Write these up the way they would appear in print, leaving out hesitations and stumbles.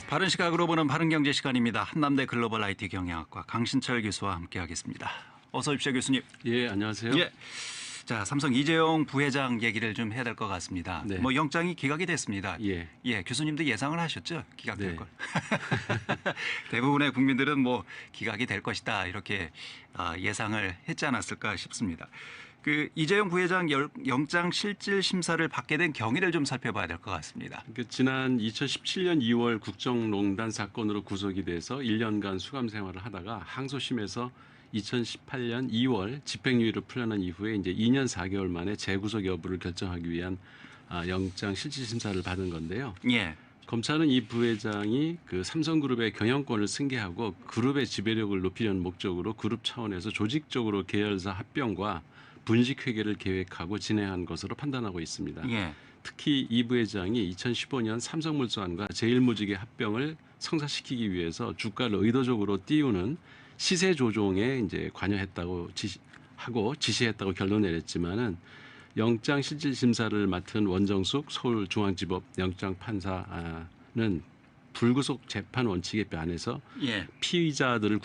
바른 시각으로 보는 바른 경제 시간입니다. 한남대 글로벌 IT 경영학과 강신철 교수와 함께하겠습니다. 어서 오십시오, 교수님. 예, 안녕하세요. 예. 자, 삼성 이재용 부회장 얘기를 좀 해야 될 것 같습니다. 네. 뭐 영장이 기각이 됐습니다. 예. 교수님도 예상을 하셨죠? 기각될 네. 걸. 대부분의 국민들은 뭐 기각이 될 것이다 이렇게 예상을 했지 않았을까 싶습니다. 그 이재용 부회장 영장 실질 심사를 받게 된 경위를 좀 살펴봐야 될 것 같습니다. 지난 2017년 2월 국정농단 사건으로 구속이 돼서 1년간 수감 생활을 하다가 항소심에서 2018년 2월 집행유예로 풀려난 이후에 이제 2년 4개월 만에 재구속 여부를 결정하기 위한 영장 실질 심사를 받은 건데요. 예. 검찰은 이 부회장이 그 삼성그룹의 경영권을 승계하고 그룹의 지배력을 높이려는 목적으로 그룹 차원에서 조직적으로 계열사 합병과 분식 회계를 계획하고 진행한 것으로 판단하고 있습니다. 예. 특히 이 부회장이 2015년 삼성물산과 제일모직의 합병을 성사시키기 위해서 주가를 의도적으로 띄우는 시세 조종에 이제 관여했다고 지시했다고 결론 내렸지만은 영장 실질 심사를 맡은 원정숙 서울중앙지법 영장 판사는 불구속 재판 원칙에 반해서 예. 피의자들을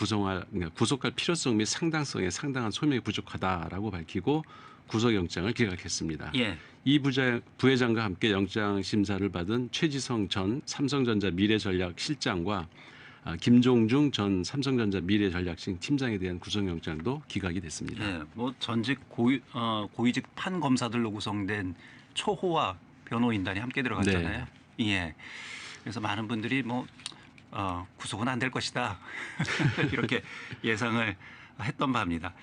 구속할 필요성 및 상당성에 상당한 소명이 부족하다라고 밝히고 구속영장을 기각했습니다. 예. 이 부회장과 함께 영장 심사를 받은 최지성 전 삼성전자 미래전략실장과 김종중 전 삼성전자 미래전략실 팀장에 대한 구속영장도 기각이 됐습니다. 예. 뭐 전직 고위직 판검사들로 구성된 초호화 변호인단이 함께 들어갔잖아요. 네. 예. 그래서 많은 분들이 뭐 구속은 안 될 것이다 이렇게 예상을 했던 바입니다.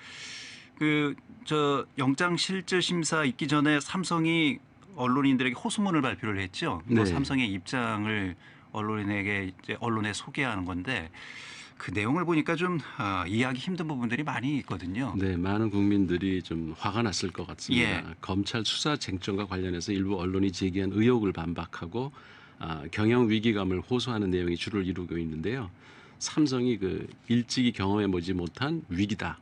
저 영장 실질 심사 있기 전에 삼성이 언론인들에게 호소문을 발표를 했죠. 뭐 네. 삼성의 입장을 언론에 소개하는 건데 그 내용을 보니까 좀 이해하기 힘든 부분들이 많이 있거든요. 네, 많은 국민들이 좀 화가 났을 것 같습니다. 예. 검찰 수사 쟁점과 관련해서 일부 언론이 제기한 의혹을 반박하고 경영 위기감을 호소하는 내용이 주를 이루고 있는데요. 삼성이 그 일찍이 경험해 보지 못한 위기다.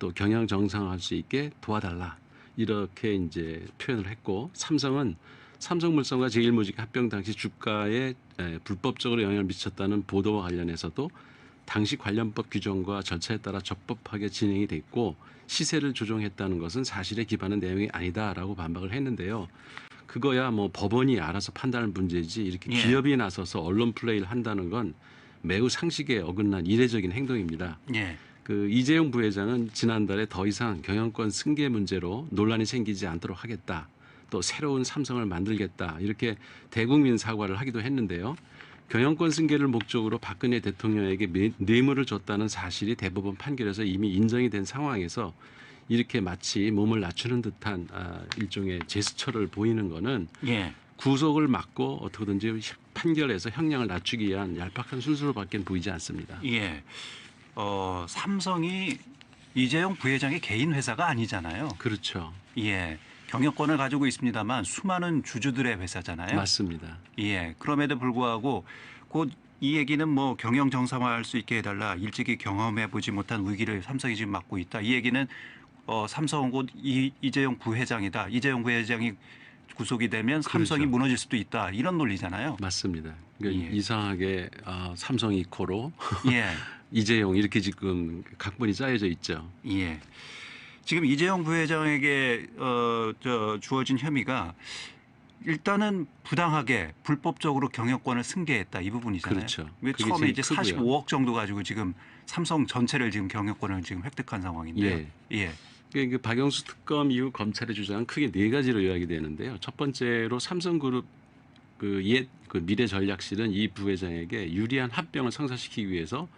또 경영 정상화할 수 있게 도와달라. 이렇게 이제 표현을 했고 삼성은 삼성물산과 제일모직 합병 당시 주가에 불법적으로 영향을 미쳤다는 보도와 관련해서도 당시 관련법 규정과 절차에 따라 적법하게 진행이 됐고 시세를 조정했다는 것은 사실에 기반한 내용이 아니다라고 반박을 했는데요. 그거야 뭐 법원이 알아서 판단할 문제지 이렇게 예. 기업이 나서서 언론 플레이를 한다는 건 매우 상식에 어긋난 이례적인 행동입니다. 예. 그 이재용 부회장은 지난달에 더 이상 경영권 승계 문제로 논란이 생기지 않도록 하겠다. 또 새로운 삼성을 만들겠다. 이렇게 대국민 사과를 하기도 했는데요. 경영권 승계를 목적으로 박근혜 대통령에게 뇌물을 줬다는 사실이 대법원 판결에서 이미 인정이 된 상황에서 이렇게 마치 몸을 낮추는 듯한 일종의 제스처를 보이는 거는 예. 구속을 막고 어떻게든지 판결에서 형량을 낮추기 위한 얄팍한 순수로밖에 보이지 않습니다. 예. 삼성이 이재용 부회장의 개인 회사가 아니잖아요. 그렇죠. 예. 경영권을 가지고 있습니다만 수많은 주주들의 회사잖아요. 맞습니다. 예. 그럼에도 불구하고 곧 이 얘기는 뭐 경영 정상화할 수 있게 해달라. 일찍이 경험해 보지 못한 위기를 삼성이 지금 맞고 있다. 이 얘기는 삼성은 곧 이재용 부회장이다. 이재용 부회장이 구속이 되면 삼성이 그렇죠. 무너질 수도 있다. 이런 논리잖아요. 맞습니다. 그러니까 예. 이상하게 삼성 이코로 예. 이재용 이렇게 지금 각본이 짜여져 있죠. 예. 지금 이재용 부회장에게 주어진 혐의가 일단은 부당하게 불법적으로 경영권을 승계했다 이 부분이잖아요. 그렇죠. 왜 그게 처음에 제일 이제 크고요. 45억 정도 가지고 지금 삼성 전체를 지금 경영권을 지금 획득한 상황인데요. 예. 그 박영수 특검 이후 검찰의 주장은 크게 네 가지로 요약이 되는데요. 첫 번째로 삼성그룹 그 미래전략실은 이 부회장에게 유리한 합병을 성사시키기 위해서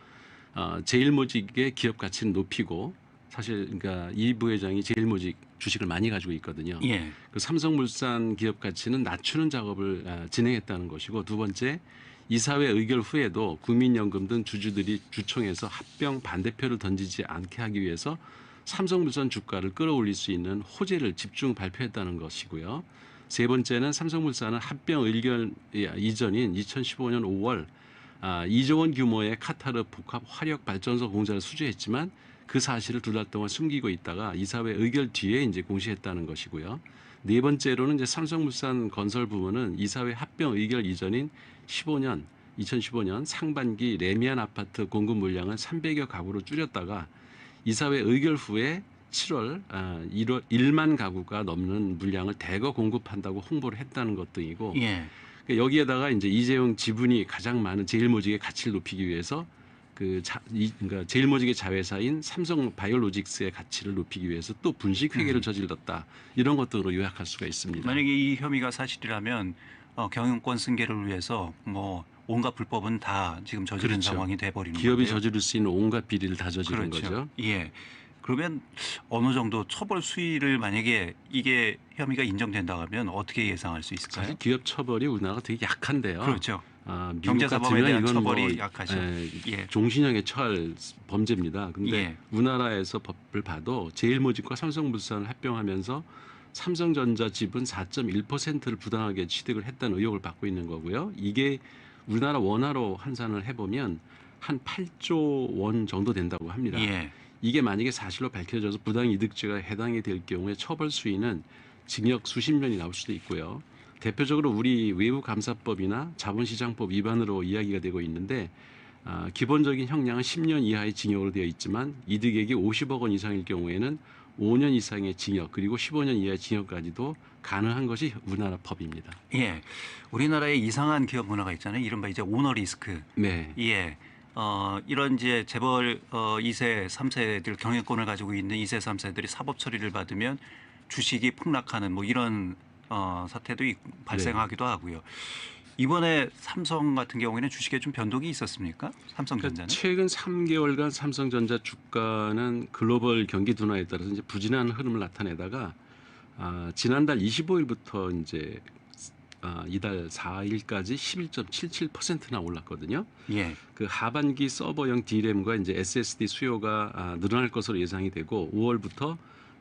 제일모직의 기업 가치를 높이고 사실 그러니까 이 부회장이 제일모직 주식을 많이 가지고 있거든요. 예. 그 삼성물산 기업 가치는 낮추는 작업을 진행했다는 것이고 두 번째 이사회 의결 후에도 국민연금 등 주주들이 주총에서 합병 반대표를 던지지 않게 하기 위해서 삼성물산 주가를 끌어올릴 수 있는 호재를 집중 발표했다는 것이고요. 세 번째는 삼성물산은 합병 의결 이전인 2015년 5월 2조 원 규모의 카타르 복합 화력 발전소 공사를 수주했지만 그 사실을 두 달 동안 숨기고 있다가 이사회 의결 뒤에 이제 공시했다는 것이고요. 네 번째로는 이제 삼성물산 건설 부문은 이사회 합병 의결 이전인 15년 2015년 상반기 레미안 아파트 공급 물량을 300여 가구로 줄였다가 이사회 의결 후에 7월 1만 가구가 넘는 물량을 대거 공급한다고 홍보를 했다는 것 등이고 예. 여기에다가 이제 이재용 지분이 가장 많은 제일모직의 가치를 높이기 위해서 그러니까 제일모직의 자회사인 삼성 바이오로직스의 가치를 높이기 위해서 또 분식 회계를 저질렀다 이런 것들로 요약할 수가 있습니다. 만약에 이 혐의가 사실이라면 경영권 승계를 위해서 뭐 온갖 불법은 다 지금 저지른 그렇죠. 상황이 돼버리는 기업이 건데요. 저지를 수 있는 온갖 비리를 다 저지른 그렇죠. 거죠. 예. 그러면 어느 정도 처벌 수위를 만약에 이게 혐의가 인정된다 하면 어떻게 예상할 수 있을까요? 사실 기업 처벌이 우리나라가 되게 약한데요. 그렇죠. 미국 경제사범에 같으면 대한 이건 처벌이 뭐, 약하죠. 예. 종신형에 처할 범죄입니다. 근데 예. 우리나라에서 법을 봐도 제일모직과 삼성물산을 합병하면서 삼성전자 지분 4.1%를 부당하게 취득을 했다는 의혹을 받고 있는 거고요. 이게 우리나라 원화로 환산을 해보면 한 8조 원 정도 된다고 합니다. 예. 이게 만약에 사실로 밝혀져서 부당이득죄가 해당이 될 경우에 처벌 수위는 징역 수십 년이 나올 수도 있고요. 대표적으로 우리 외부감사법이나 자본시장법 위반으로 이야기가 되고 있는데 기본적인 형량은 10년 이하의 징역으로 되어 있지만 이득액이 50억 원 이상일 경우에는 5년 이상의 징역 그리고 15년 이하의 징역까지도 가능한 것이 우리나라 법입니다. 예. 우리나라에 이상한 기업 문화가 있잖아요. 이른바 이제 오너 리스크. 네. 예. 이런 이제 재벌 2세, 3세들 경영권을 가지고 있는 2세, 3세들이 사법 처리를 받으면 주식이 폭락하는 뭐 이런 사태도 발생하기도 하고요. 이번에 삼성 같은 경우에는 주식에 좀 변동이 있었습니까? 삼성전자는? 최근 3개월간 삼성전자 주가는 글로벌 경기 둔화에 따라서 이제 부진한 흐름을 나타내다가 지난달 25일부터 이제 이달 4일까지 11.77%나 올랐거든요. 예. 그 하반기 서버형 D램과 이제 SSD 수요가 늘어날 것으로 예상이 되고 5월부터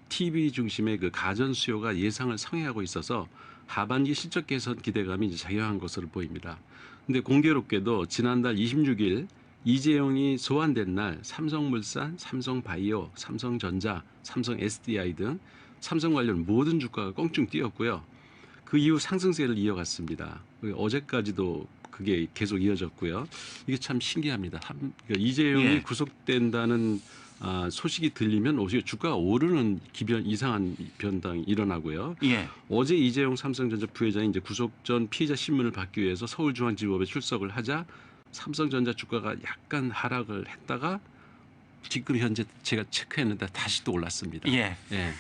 TV 중심의 그 가전 수요가 예상을 상회하고 있어서 하반기 실적 개선 기대감이 이제 작용한 것으로 보입니다. 근데 공교롭게도 지난달 26일 이재용이 소환된 날 삼성물산, 삼성바이오, 삼성전자, 삼성 SDI 등 삼성 관련 모든 주가가 껑충 뛰었고요. 그 이후 상승세를 이어갔습니다. 어제까지도 그게 계속 이어졌고요. 이게 참 신기합니다. 그러니까 이재용이 예. 구속된다는 소식이 들리면 오히려 주가가 오르는 이상한 변동이 일어나고요. 예. 어제 이재용 삼성전자 부회장이 이제 구속 전 피의자 신문을 받기 위해서 서울중앙지법에 출석을 하자 삼성전자 주가가 약간 하락을 했다가 지금 현재 제가 체크했는데 다시 또 올랐습니다. 예. 예.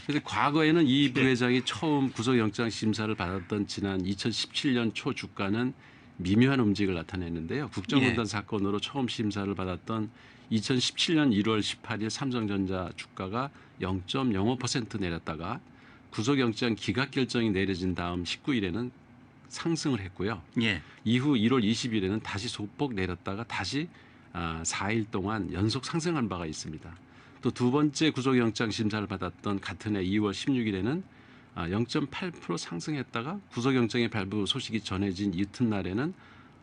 그래서 과거에는 이 부회장이 처음 구속영장 심사를 받았던 지난 2017년 초 주가는 미묘한 움직임을 나타냈는데요. 국정원단 사건으로 처음 심사를 받았던 2017년 1월 18일 삼성전자 주가가 0.05% 내렸다가 구속영장 기각 결정이 내려진 다음 19일에는 상승을 했고요. 예. 이후 1월 20일에는 다시 소폭 내렸다가 다시 4일 동안 연속 상승한 바가 있습니다. 또 두 번째 구속영장 심사를 받았던 같은 해 2월 16일에는 0.8% 상승했다가 구속영장의 발부 소식이 전해진 이튿날에는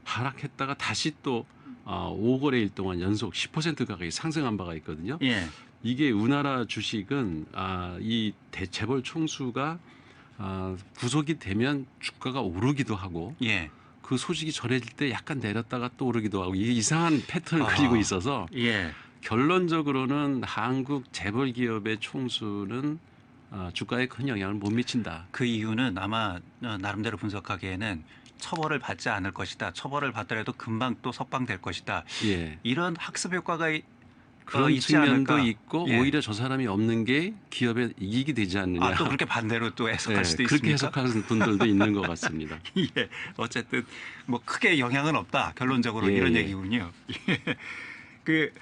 하락했다가 다시 또 5거래일 동안 연속 10% 가까이 상승한 바가 있거든요. 예. 이게 우리나라 주식은 이 재벌 총수가 구속이 되면 주가가 오르기도 하고 예. 그 소식이 전해질 때 약간 내렸다가 또 오르기도 하고 이게 이상한 패턴을 그리고 있어서 예. 결론적으로는 한국 재벌 기업의 총수는 주가에 큰 영향을 못 미친다. 그 이유는 아마 나름대로 분석하기에는 처벌을 받지 않을 것이다. 처벌을 받더라도 금방 또 석방될 것이다. 예. 이런 학습 효과가 그런 있지 측면도 않을까. 있고 예. 오히려 저 사람이 없는 게 기업에 이익이 되지 않느냐. 또 그렇게 반대로 또 해석할 예, 수도 그렇게 있습니까? 해석하는 분들도 있는 것 같습니다. 예. 어쨌든 뭐 크게 영향은 없다. 결론적으로 예, 이런 예. 얘기군요. 예. 그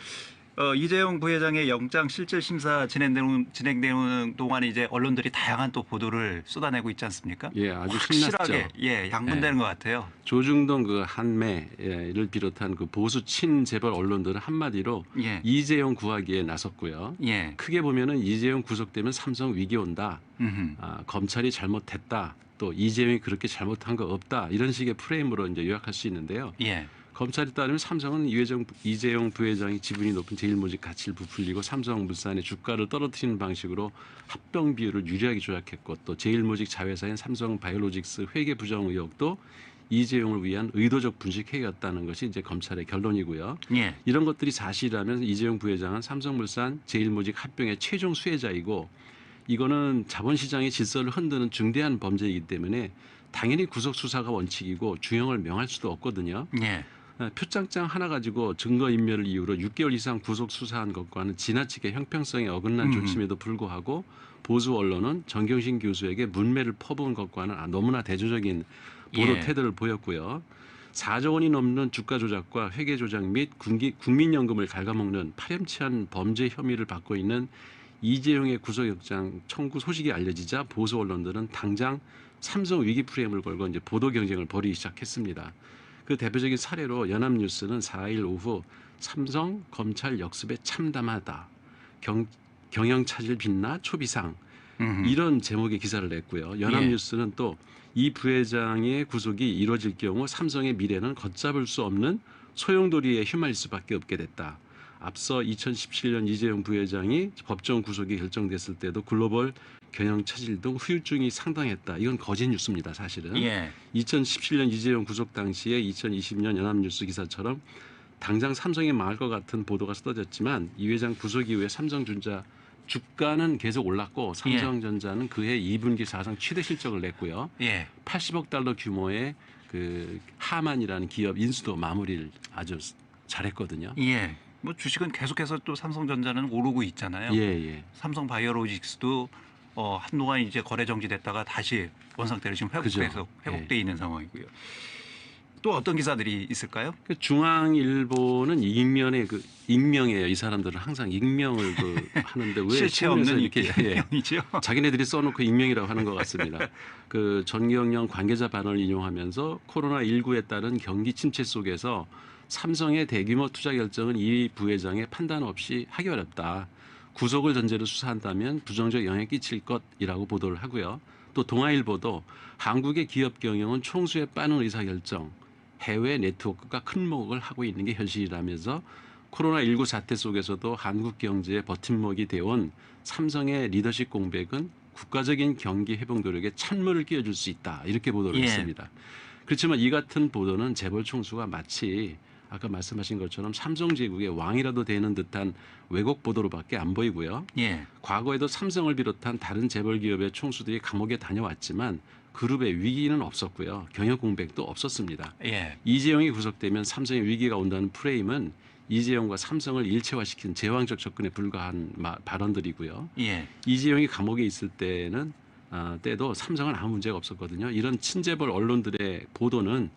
이재용 부회장의 영장 실질 심사 진행되는 동안에 이제 언론들이 다양한 또 보도를 쏟아내고 있지 않습니까? 예, 아주 확실하게 신났죠. 양분되는 것 같아요. 조중동 그 한매를 비롯한 그 보수 친재벌 언론들은 한마디로 예. 이재용 구하기에 나섰고요. 예. 크게 보면은 이재용 구속되면 삼성 위기 온다. 음흠. 검찰이 잘못했다. 또 이재용이 그렇게 잘못한 거 없다. 이런 식의 프레임으로 이제 요약할 수 있는데요. 예. 검찰에 따르면 삼성은 이재용 부회장이 지분이 높은 제일모직 가치를 부풀리고 삼성물산의 주가를 떨어뜨리는 방식으로 합병 비율을 유리하게 조작했고 또 제일모직 자회사인 삼성바이오로직스 회계 부정 의혹도 이재용을 위한 의도적 분식회의였다는 것이 이제 검찰의 결론이고요. 예. 이런 것들이 사실이라면 이재용 부회장은 삼성물산 제일모직 합병의 최종 수혜자이고 이거는 자본시장의 질서를 흔드는 중대한 범죄이기 때문에 당연히 구속 수사가 원칙이고 주형을 명할 수도 없거든요. 예. 표창장 하나 가지고 증거인멸을 이유로 6개월 이상 구속 수사한 것과는 지나치게 형평성에 어긋난 조침에도 불구하고 보수 언론은 정경심 교수에게 문매를 퍼부은 것과는 너무나 대조적인 보도 예. 태도를 보였고요. 4조 원이 넘는 주가 조작과 회계 조작 및 국민연금을 갉아먹는 파렴치한 범죄 혐의를 받고 있는 이재용의 구속영장 청구 소식이 알려지자 보수 언론들은 당장 삼성 위기 프레임을 걸고 이제 보도 경쟁을 벌이기 시작했습니다. 그 대표적인 사례로 연합뉴스는 4일 오후 삼성 검찰 역습에 참담하다. 경영 차질 빛나 초비상 이런 제목의 기사를 냈고요. 연합뉴스는 또 이 부회장의 구속이 이루어질 경우 삼성의 미래는 걷잡을 수 없는 소용돌이에 휘말릴 수밖에 없게 됐다. 앞서 2017년 이재용 부회장이 법정 구속이 결정됐을 때도 글로벌 경영 차질 등 후유증이 상당했다. 이건 거짓 뉴스입니다, 사실은. 예. 2017년 이재용 구속 당시에 2020년 연합뉴스 기사처럼 당장 삼성이 망할 것 같은 보도가 쏟아졌지만 이 회장 구속 이후에 삼성전자 주가는 계속 올랐고 삼성전자는 그해 2분기 사상 최대 실적을 냈고요. 예. 80억 달러 규모의 그 하만이라는 기업 인수도 마무리를 아주 잘했거든요. 예. 뭐 주식은 계속해서 또 삼성전자는 오르고 있잖아요. 예, 예. 삼성 바이오로직스도 한동안 이제 거래 정지됐다가 다시 원상태로 지금 그죠. 회복돼 있는 상황이고요. 또 어떤 기사들이 있을까요? 그 중앙일보는 익명이에요. 이 사람들은 항상 익명을 하는데 왜 실체 없는 신문에서 이렇게 익명이죠. 자기네들이 써놓고 익명이라고 하는 것 같습니다. 그 전경련 관계자 발언을 인용하면서 코로나19에 따른 경기 침체 속에서 삼성의 대규모 투자 결정은 이 부회장의 판단 없이 하기 어렵다. 구속을 전제로 수사한다면 부정적 영향이 끼칠 것이라고 보도를 하고요. 또 동아일보도 한국의 기업 경영은 총수의 빠른 의사결정, 해외 네트워크가 큰 목을 하고 있는 게 현실이라면서 코로나19 사태 속에서도 한국 경제의 버팀목이 되어온 삼성의 리더십 공백은 국가적인 경기 회복 노력에 찬물을 끼워줄 수 있다. 이렇게 보도를 예. 했습니다. 그렇지만 이 같은 보도는 재벌 총수가 마치 아까 말씀하신 것처럼 삼성제국의 왕이라도 되는 듯한 왜곡 보도로밖에 안 보이고요. 예. 과거에도 삼성을 비롯한 다른 재벌 기업의 총수들이 감옥에 다녀왔지만 그룹의 위기는 없었고요. 경영 공백도 없었습니다. 예. 이재용이 구속되면 삼성의 위기가 온다는 프레임은 이재용과 삼성을 일체화시킨 제왕적 접근에 불과한 발언들이고요. 예. 이재용이 감옥에 있을 때도 삼성은 아무 문제가 없었거든요. 이런 친재벌 언론들의 보도는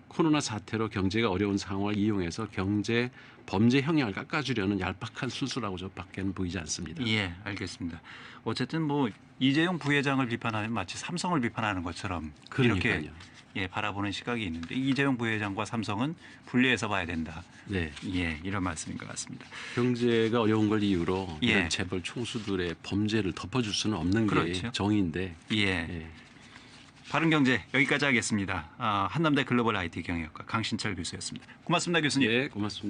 코로나 사태로 경제가 어려운 상황을 이용해서 경제 범죄 형량을 깎아주려는 얄팍한 술수라고 저밖에는 보이지 않습니다. 예, 알겠습니다. 어쨌든 뭐 이재용 부회장을 비판하면 마치 삼성을 비판하는 것처럼 이렇게 그러니까요. 예, 바라보는 시각이 있는데 이재용 부회장과 삼성은 분리해서 봐야 된다. 네, 예, 이런 말씀인 것 같습니다. 경제가 어려운 걸 이유로 예. 이런 재벌 총수들의 범죄를 덮어줄 수는 없는 게 그렇죠. 정의인데. 예. 예. 바른경제 여기까지 하겠습니다. 한남대 글로벌 IT 경영학과 강신철 교수였습니다. 고맙습니다, 교수님. 예, 고맙습니다.